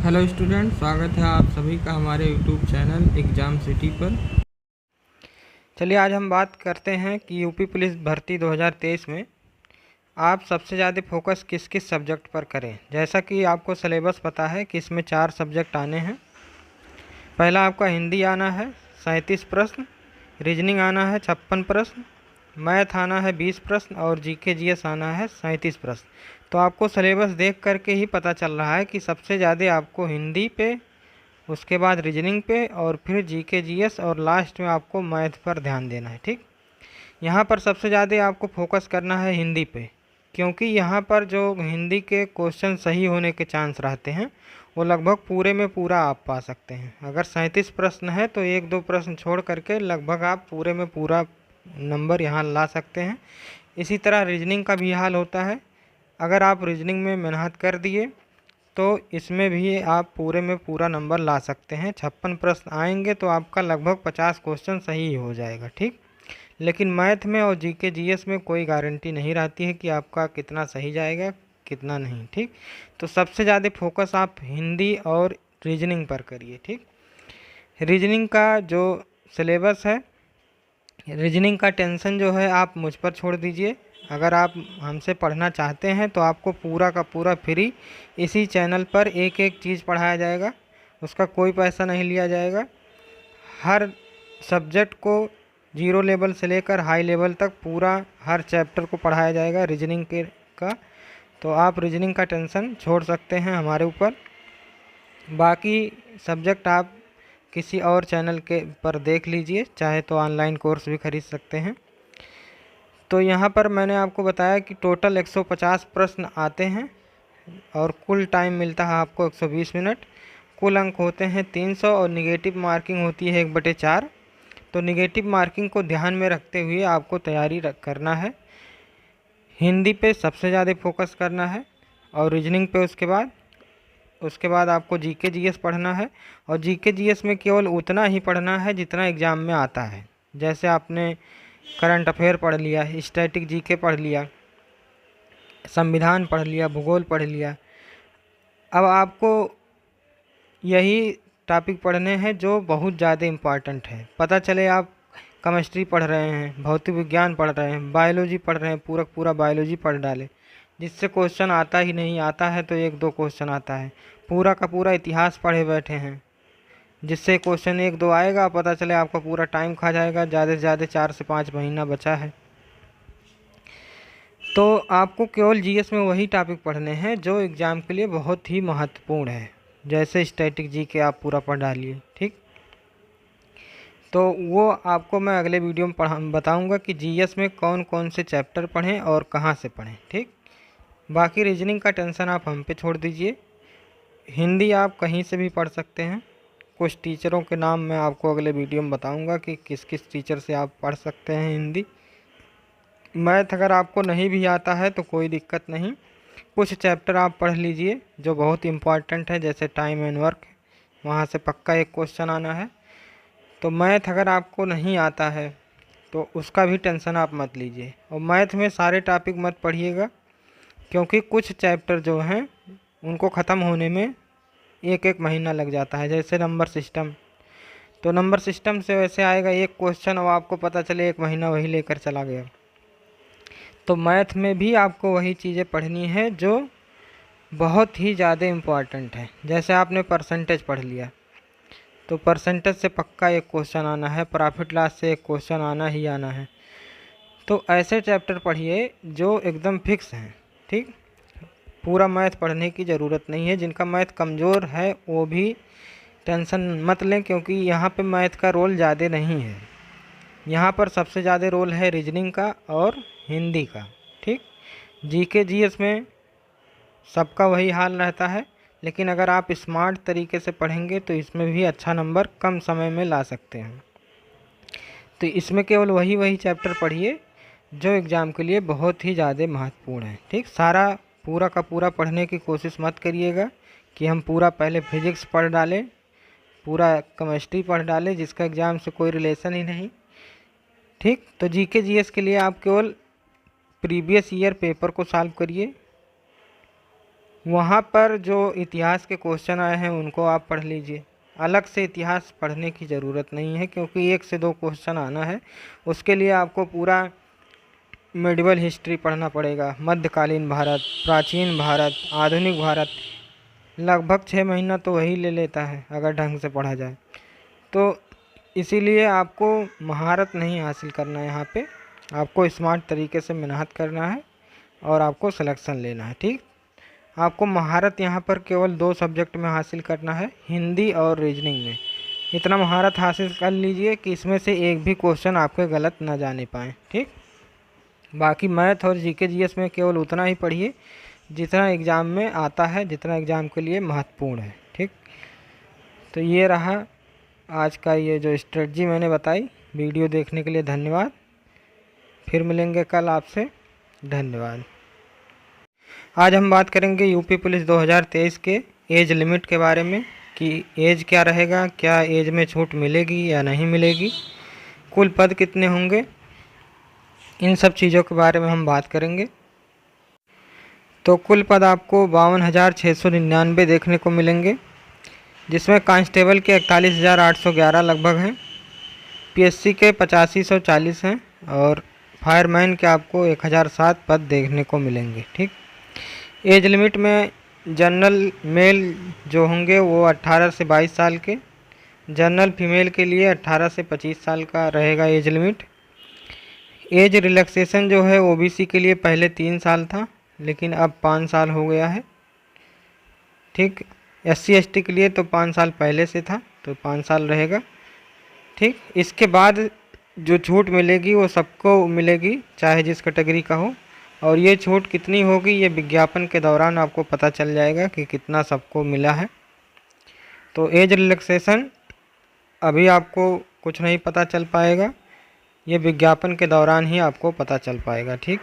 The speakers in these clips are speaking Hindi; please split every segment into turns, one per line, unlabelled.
हेलो स्टूडेंट, स्वागत है आप सभी का हमारे यूट्यूब चैनल एग्ज़ाम सिटी पर। चलिए आज हम बात करते हैं कि यूपी पुलिस भर्ती 2023 में आप सबसे ज़्यादा फोकस किस किस सब्जेक्ट पर करें। जैसा कि आपको सिलेबस पता है कि इसमें 4 सब्जेक्ट आने हैं। पहला आपका हिंदी आना है 37 प्रश्न, रीजनिंग आना है 56 प्रश्न, मैथ आना है 20 प्रश्न और जीके जीएस आना है 37 प्रश्न। तो आपको सिलेबस देख करके ही पता चल रहा है कि सबसे ज़्यादा आपको हिंदी पे, उसके बाद रीजनिंग पे और फिर जीके जीएस और लास्ट में आपको मैथ पर ध्यान देना है। ठीक, यहाँ पर सबसे ज़्यादा आपको फोकस करना है हिंदी पे, क्योंकि यहाँ पर जो हिंदी के क्वेश्चन सही होने के चांस रहते हैं वो लगभग पूरे में पूरा आप पा सकते हैं। अगर 37 प्रश्न है तो 1-2 प्रश्न छोड़ करके लगभग आप पूरे में पूरा नंबर यहाँ ला सकते हैं। इसी तरह रीजनिंग का भी हाल होता है। अगर आप रीजनिंग में मेहनत कर दिए तो इसमें भी आप पूरे में पूरा नंबर ला सकते हैं। 56 प्रश्न आएंगे तो आपका लगभग 50 क्वेश्चन सही हो जाएगा। ठीक, लेकिन मैथ में और जीके जीएस में कोई गारंटी नहीं रहती है कि आपका कितना सही जाएगा कितना नहीं। ठीक, तो सबसे ज़्यादा फोकस आप हिंदी और रीजनिंग पर करिए। ठीक, रीजनिंग का जो सिलेबस है, रीजनिंग का टेंशन जो है आप मुझ पर छोड़ दीजिए। अगर आप हमसे पढ़ना चाहते हैं तो आपको पूरा का पूरा फ्री इसी चैनल पर एक एक चीज़ पढ़ाया जाएगा, उसका कोई पैसा नहीं लिया जाएगा। हर सब्जेक्ट को 0 लेवल से लेकर हाई लेवल तक पूरा हर चैप्टर को पढ़ाया जाएगा रीजनिंग के का। तो आप रीजनिंग का टेंशन छोड़ सकते हैं हमारे ऊपर। बाकी सब्जेक्ट आप किसी और चैनल के पर देख लीजिए, चाहे तो ऑनलाइन कोर्स भी खरीद सकते हैं। तो यहाँ पर मैंने आपको बताया कि टोटल 150 प्रश्न आते हैं और कुल टाइम मिलता है आपको 120 मिनट। कुल अंक होते हैं 300 और निगेटिव मार्किंग होती है 1/4। तो निगेटिव मार्किंग को ध्यान में रखते हुए आपको तैयारी करना है। हिंदी पे सबसे ज़्यादा फोकस करना है और रीजनिंग पे उसके बाद आपको जीके जीएस पढ़ना है। और जीके जीएस में केवल उतना ही पढ़ना है जितना एग्ज़ाम में आता है। जैसे आपने करंट अफेयर पढ़ लिया, स्टैटिक जीके पढ़ लिया, संविधान पढ़ लिया, भूगोल पढ़ लिया। अब आपको यही टॉपिक पढ़ने हैं जो बहुत ज़्यादा इम्पॉर्टेंट है। पता चले आप केमिस्ट्री पढ़ रहे हैं, भौतिक विज्ञान पढ़ रहे हैं, बायोलॉजी पढ़ रहे हैं, पूरा बायोलॉजी पढ़ डाले, जिससे क्वेश्चन आता ही नहीं। आता है तो 1-2 क्वेश्चन आता है। पूरा का पूरा इतिहास पढ़े बैठे हैं, जिससे क्वेश्चन 1-2 आएगा, पता चले आपका पूरा टाइम खा जाएगा। ज़्यादा से ज़्यादा 4 से 5 महीना बचा है। तो आपको केवल जीएस में वही टॉपिक पढ़ने हैं जो एग्ज़ाम के लिए बहुत ही महत्वपूर्ण है। जैसे स्टैटिक जीके आप पूरा पढ़ डालिए। ठीक, तो वो आपको मैं अगले वीडियो में बताऊंगा कि जीएस में कौन कौन से चैप्टर पढ़ें और कहाँ से पढ़ें। ठीक, बाकी रीजनिंग का टेंशन आप हम पे छोड़ दीजिए। हिंदी आप कहीं से भी पढ़ सकते हैं। कुछ टीचरों के नाम मैं आपको अगले वीडियो में बताऊंगा कि किस किस टीचर से आप पढ़ सकते हैं हिंदी। मैथ अगर आपको नहीं भी आता है तो कोई दिक्कत नहीं, कुछ चैप्टर आप पढ़ लीजिए जो बहुत इम्पॉर्टेंट है, जैसे टाइम एंड वर्क, वहाँ से पक्का एक क्वेश्चन आना है। तो मैथ अगर आपको नहीं आता है तो उसका भी टेंशन आप मत लीजिए। और मैथ में सारे टॉपिक मत पढ़िएगा, क्योंकि कुछ चैप्टर जो हैं उनको ख़त्म होने में 1-1 महीना लग जाता है। जैसे नंबर सिस्टम, तो नंबर सिस्टम से वैसे आएगा एक क्वेश्चन और आपको पता चले 1 महीना वही लेकर चला गया। तो मैथ में भी आपको वही चीज़ें पढ़नी है जो बहुत ही ज़्यादा इम्पॉर्टेंट है। जैसे आपने परसेंटेज पढ़ लिया तो परसेंटेज से पक्का एक क्वेश्चन आना है, प्रॉफिट लॉस से एक क्वेश्चन आना ही आना है। तो ऐसे चैप्टर पढ़िए जो एकदम फिक्स हैं। ठीक, पूरा मैथ पढ़ने की ज़रूरत नहीं है। जिनका मैथ कमज़ोर है वो भी टेंशन मत लें, क्योंकि यहाँ पे मैथ का रोल ज़्यादा नहीं है। यहाँ पर सबसे ज़्यादा रोल है रीजनिंग का और हिंदी का। ठीक, जीके जीएस में सबका वही हाल रहता है, लेकिन अगर आप स्मार्ट तरीके से पढ़ेंगे तो इसमें भी अच्छा नंबर कम समय में ला सकते हैं। तो इसमें केवल वही चैप्टर पढ़िए जो एग्ज़ाम के लिए बहुत ही ज़्यादा महत्वपूर्ण है। ठीक, सारा पूरा का पूरा पढ़ने की कोशिश मत करिएगा कि हम पूरा पहले फिजिक्स पढ़ डालें, पूरा केमिस्ट्री पढ़ डालें जिसका एग्ज़ाम से कोई रिलेशन ही नहीं। ठीक, तो जीके जीएस के लिए आप केवल प्रीवियस ईयर पेपर को सॉल्व करिए। वहाँ पर जो इतिहास के क्वेश्चन आए हैं उनको आप पढ़ लीजिए। अलग से इतिहास पढ़ने की ज़रूरत नहीं है, क्योंकि 1 से 2 क्वेश्चन आना है। उसके लिए आपको पूरा मेडिवल हिस्ट्री पढ़ना पड़ेगा, मध्यकालीन भारत, प्राचीन भारत, आधुनिक भारत। लगभग 6 महीना तो वही ले लेता है अगर ढंग से पढ़ा जाए। तो इसीलिए आपको महारत नहीं हासिल करना है, यहाँ पे आपको स्मार्ट तरीके से मेहनत करना है और आपको सिलेक्शन लेना है। ठीक, आपको महारत यहाँ पर केवल 2 सब्जेक्ट में हासिल करना है, हिंदी और रीजनिंग में। इतना महारत हासिल कर लीजिए कि इसमें से एक भी क्वेश्चन आपके गलत ना जाने पाए। ठीक, बाकी मैथ और जीके जीएस में केवल उतना ही पढ़िए जितना एग्ज़ाम में आता है, जितना एग्ज़ाम के लिए महत्वपूर्ण है। ठीक, तो ये रहा आज का ये जो स्ट्रेटजी मैंने बताई। वीडियो देखने के लिए धन्यवाद। फिर मिलेंगे कल आपसे। धन्यवाद। आज हम बात करेंगे यूपी पुलिस 2023 के एज लिमिट के बारे में कि एज क्या रहेगा, क्या एज में छूट मिलेगी या नहीं मिलेगी, कुल पद कितने होंगे, इन सब चीज़ों के बारे में हम बात करेंगे। तो कुल पद आपको 52,699 देखने को मिलेंगे, जिसमें कांस्टेबल के 41,811 लगभग हैं, पीएससी के 8540 हैं और फायरमैन के आपको 1007 पद देखने को मिलेंगे। ठीक, एज लिमिट में जनरल मेल जो होंगे वो 18 से 22 साल के, जनरल फीमेल के लिए 18 से 25 साल का रहेगा एज लिमिट। एज रिलैक्सेशन जो है ओबीसी के लिए पहले 3 साल था, लेकिन अब 5 साल हो गया है। ठीक, एससी एसटी के लिए तो 5 साल पहले से था, तो 5 साल रहेगा। ठीक, इसके बाद जो छूट मिलेगी वो सबको मिलेगी, चाहे जिस कैटेगरी का हो। और ये छूट कितनी होगी ये विज्ञापन के दौरान आपको पता चल जाएगा कि कितना सबको मिला है। तो एज रिलैक्सेशन अभी आपको कुछ नहीं पता चल पाएगा, ये विज्ञापन के दौरान ही आपको पता चल पाएगा। ठीक,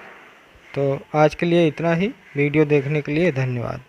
तो आज के लिए इतना ही। वीडियो देखने के लिए धन्यवाद।